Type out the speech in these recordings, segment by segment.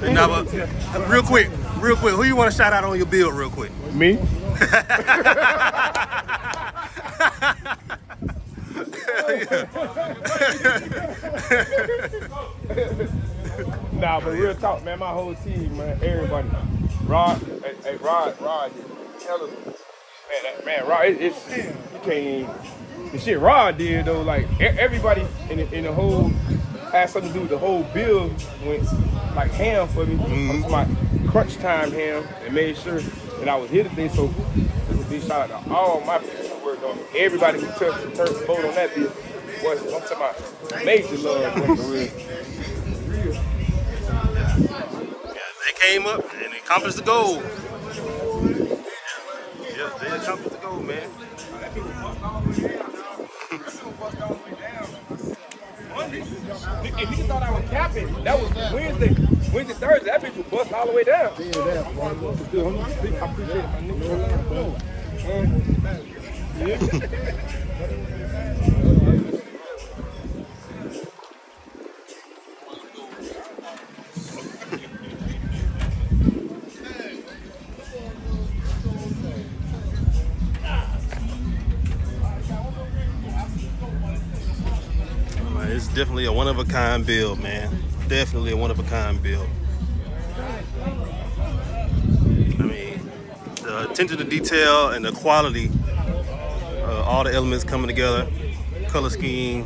NAVA, real quick, who you want to shout out on your build real quick? Me? Nah, but real talk, man, my whole team, man, everybody. Rod, hey, Rod, tell us, man, Rod, it's you can't, the shit Rod did though, like everybody in the whole had something to do with the whole build went like ham for me. Mm-hmm. My crunch time ham and made sure that I was here today. So this is a big shout out to all my people who worked on it. Everybody who touched the turf boat on that build. I'm talking about major love for real. They came up and accomplished the goal. Yeah, they accomplished the goal, man. If you thought I was capping, that was Wednesday, Thursday. That bitch was bust all the way down. I appreciate my It's definitely a one-of-a-kind build, man. Definitely a one-of-a-kind build. I mean, the attention to detail and the quality, all the elements coming together, color scheme,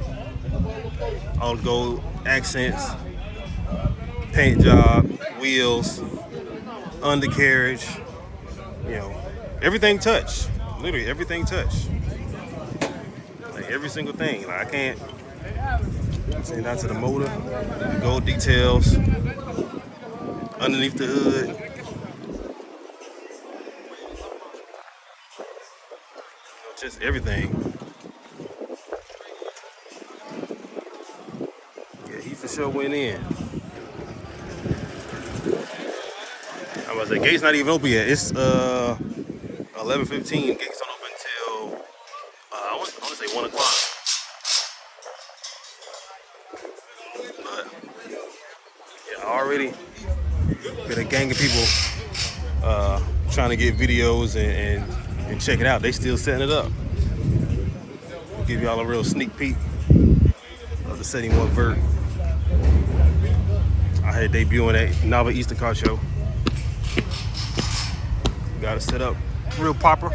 all the gold accents, paint job, wheels, undercarriage, you know, everything touched. Literally everything touched. Like every single thing. Like I can't. See down to the motor, the gold details, underneath the hood. Just everything. Yeah, he for sure went in. I was like, gate's not even open yet. It's 11:15. Gates don't open until I want to say 1 o'clock. Already been a gang of people trying to get videos and check it out. They still setting it up. We'll give y'all a real sneak peek of the 71 Vert. I had debuting at NAVA Easter Car Show. Got it set up real proper.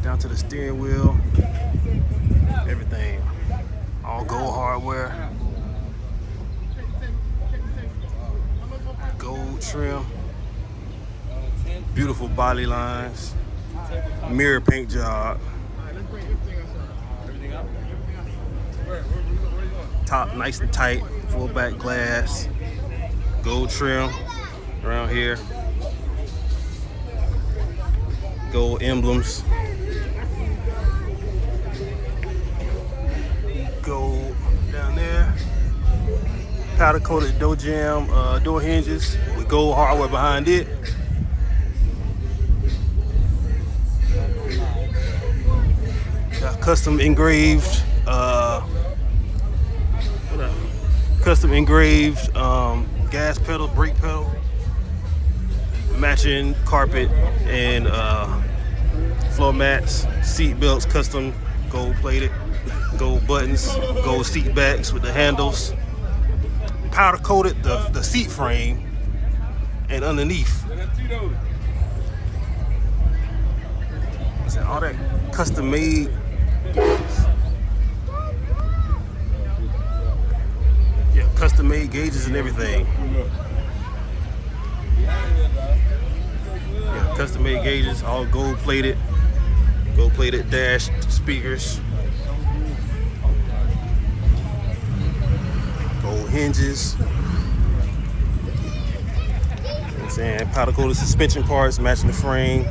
Down to the steering wheel, everything, all gold hardware, gold trim, beautiful body lines, mirror paint job, top nice and tight, full back glass, gold trim around here, gold emblems. Gold down there, powder coated door jamb door hinges with gold hardware behind it. Got custom engraved gas pedal, brake pedal, matching carpet and floor mats, seat belts, custom gold plated. Gold buttons, gold seat backs with the handles, powder coated the seat frame and underneath. All that custom made. Yeah, custom made gauges and everything. Yeah, custom made gauges, all gold plated dash speakers. Gold hinges, saying powder coated suspension parts matching the frame.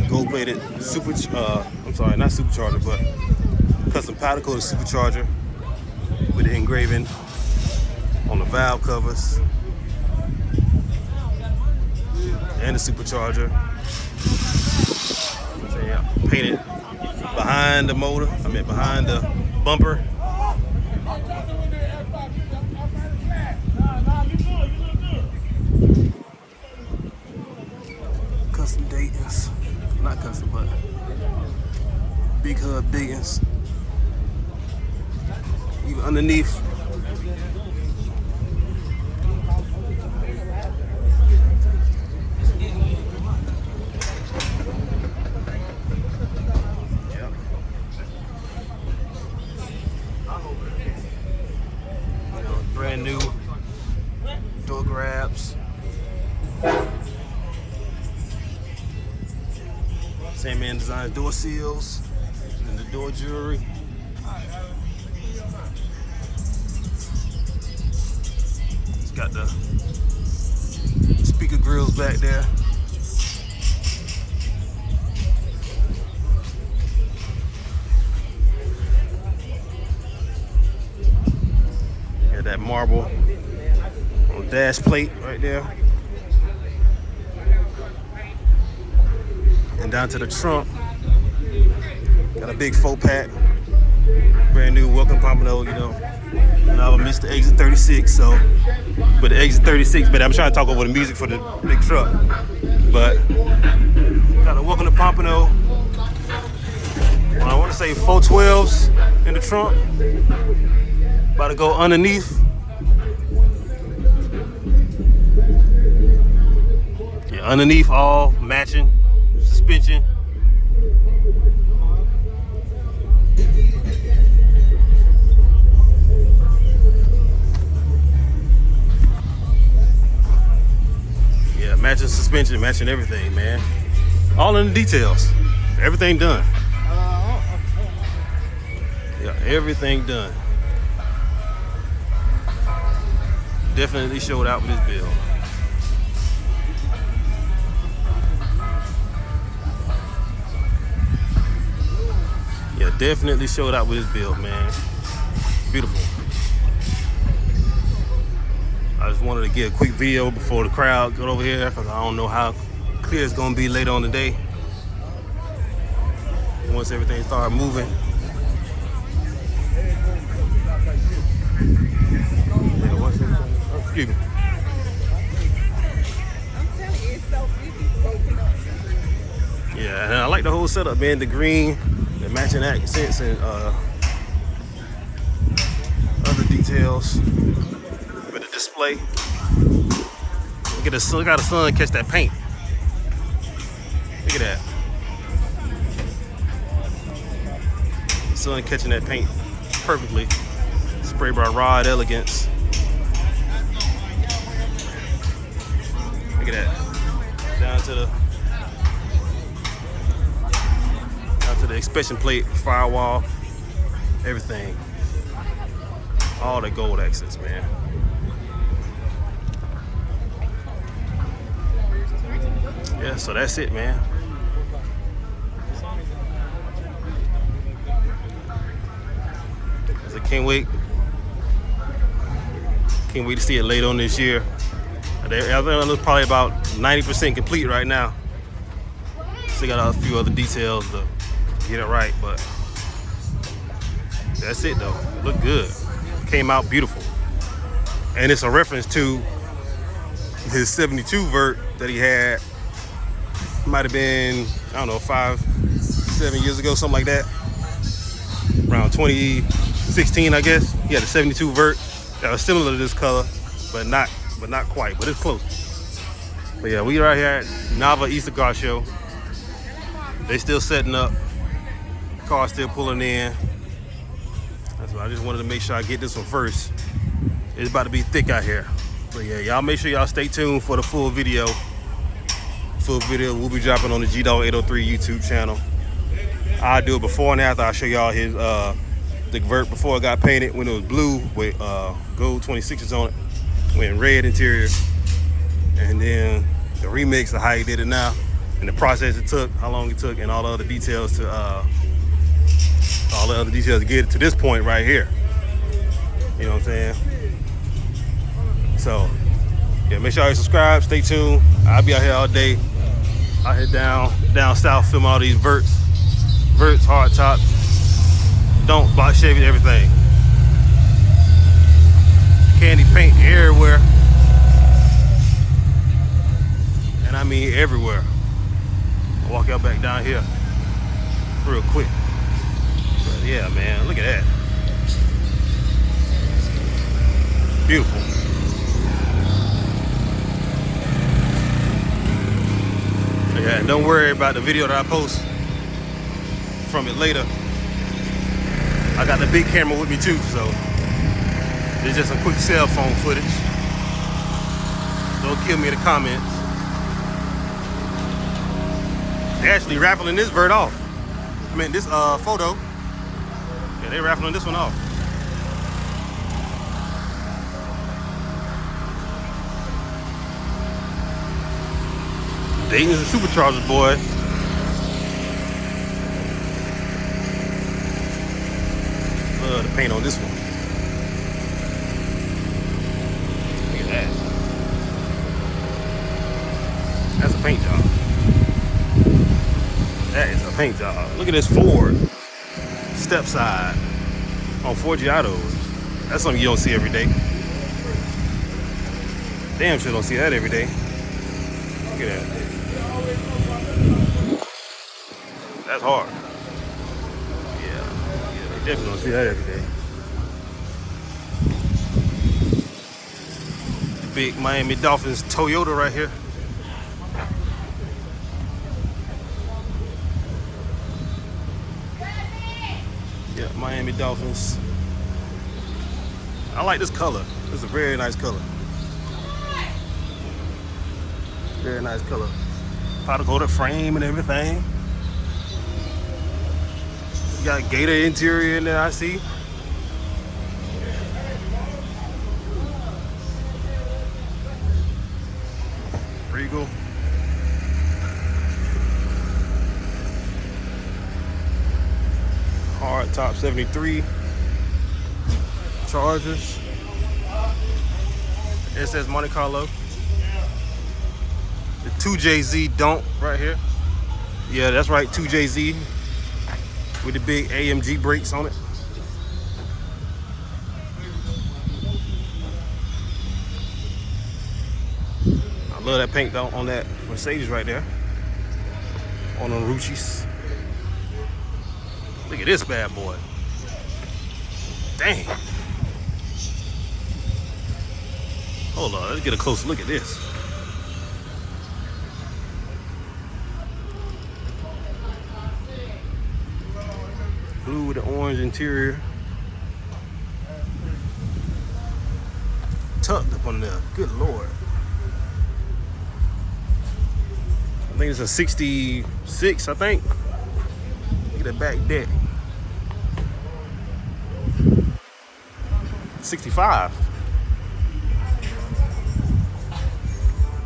Gold plated I'm sorry, not supercharger, but custom powder coated supercharger with the engraving on the valve covers and the supercharger. So yeah, painted behind the motor, behind the bumper. Custom Dayton's, not custom, but big hub Dayton's. Even underneath, brand new door grabs. Same man designed door seals and the door jewelry. It's got the speaker grills back there. Got that marble on the dash plate right there. And down to the trunk, got a big 4-pack, brand new welcome pompano, you know. Now I missed the exit 36, so, but the exit 36, but I'm trying to talk over the music for the big truck. But got a welcome to pompano. I want to say 412s in the trunk. About to go underneath. Yeah, underneath, all matching suspension. Yeah, matching suspension, matching everything, man. All in the details. Everything done. Yeah, everything done. Definitely showed out with this build. Yeah, definitely showed out with this build, man. Beautiful. I just wanted to get a quick video before the crowd got over here because I don't know how clear it's gonna be later on today. Once everything started moving. Excuse me. Yeah, and I like the whole setup, man. The green, the matching accents, and other details with the display. Look at the sun. Look how the sun catch that paint. Look at that. The sun catching that paint perfectly. Spray by Rod Elegance. Look at that. Down to the inspection plate, firewall, everything. All the gold accents, man. Yeah, so that's it, man. I can't wait. Can't wait to see it later on this year. I think it's probably about 90% complete right now. Still got a few other details to get it right, but that's it though. Look good. Came out beautiful. And it's a reference to his 72 vert that he had. Might have been, I don't know, 5-7 years ago, something like that. Around 2016, I guess. He had a 72 vert that was similar to this color, but not quite, but it's close. But yeah, we right here at NAVA Easter Car Show. They still setting up. Cars still pulling in. That's why I just wanted to make sure I get this one first. It's about to be thick out here. So yeah, y'all make sure y'all stay tuned for the full video. Full video will be dropping on the G-Dog 803 YouTube channel. I'll do it before and after. I'll show y'all his the vert before it got painted when it was blue with gold 26s on it. went red interior, and then the remix of how he did it now, and the process it took, how long it took, and all the other details to get it to this point right here. You know what I'm saying? So yeah, make sure you subscribe, stay tuned. I'll be out here all day, out here down south, filming all these verts, hard tops, don't block Chevy, everything. Candy paint everywhere, and I mean everywhere. I'll walk out back down here real quick. But yeah, man, look at that. Beautiful. Yeah, and don't worry about the video that I post from it later. I got the big camera with me too, so it's just some quick cell phone footage. Don't kill me in the comments. They're actually raffling this bird off. I mean, this photo. Yeah, they're raffling this one off. Dayton's a superchargers, boy. Love the paint on this one. Look at that. That's a paint job. That is a paint job. Look at this Ford step side on Forgiatos. That's something you don't see every day. Damn sure don't see that every day. Look at that. That's hard. Yeah, they definitely don't see that every day. The big Miami Dolphins Toyota right here. Yeah, Miami Dolphins. I like this color. It's a very nice color. Very nice color. Powder coated frame and everything. You got Gator interior in there, I see. Regal. Hard top 73. Chargers. It says Monte Carlo. The 2JZ DONK right here. Yeah, that's right, 2JZ. With the big AMG brakes on it. I love that paint though on that Mercedes right there. On the Ruchis. Look at this bad boy. Dang. Hold on, let's get a closer look at this. Blue with the orange interior. Tucked up on there. Good Lord. I think it's a 66, I think. Look at the back deck. 65.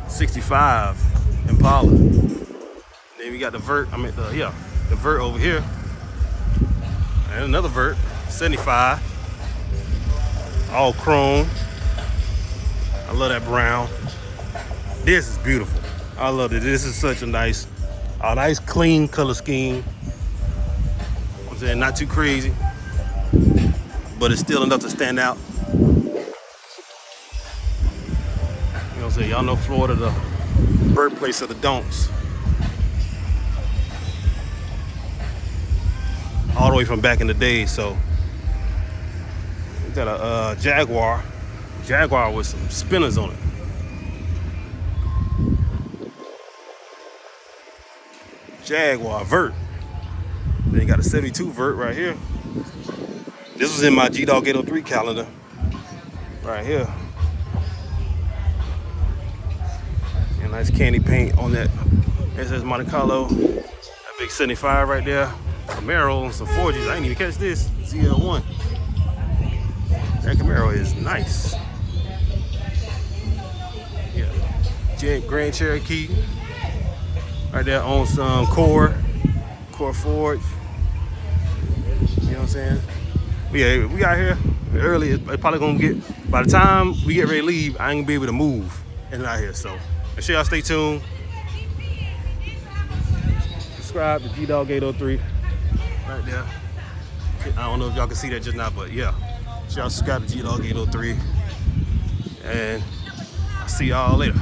65 Impala. Then we got the vert, the vert over here. And another vert, 75. All chrome. I love that brown. This is beautiful. I love it. This is such a nice clean color scheme. I'm saying not too crazy, but it's still enough to stand out. You know what I'm saying? Y'all know Florida, the birthplace of the donks. All the way from back in the day, so we got a Jaguar with some spinners on it. Jaguar vert. Then you got a 72 vert right here. This was in my G-Dog 803 calendar right here. And nice candy paint on that. It says Monte Carlo. That big 75 right there. Camaro and some 4Gs. I didn't even catch this. ZL1. That Camaro is nice. Grand Cherokee. Right there on some Core Ford. You know what I'm saying? Yeah, we out here early. It's probably gonna get, by the time we get ready to leave, I ain't gonna be able to move and out here. So make sure y'all stay tuned. Subscribe to G-Dog 803 right there. I don't know if y'all can see that just now, but yeah. Y'all subscribe to G-Dog 803. And I'll see y'all later.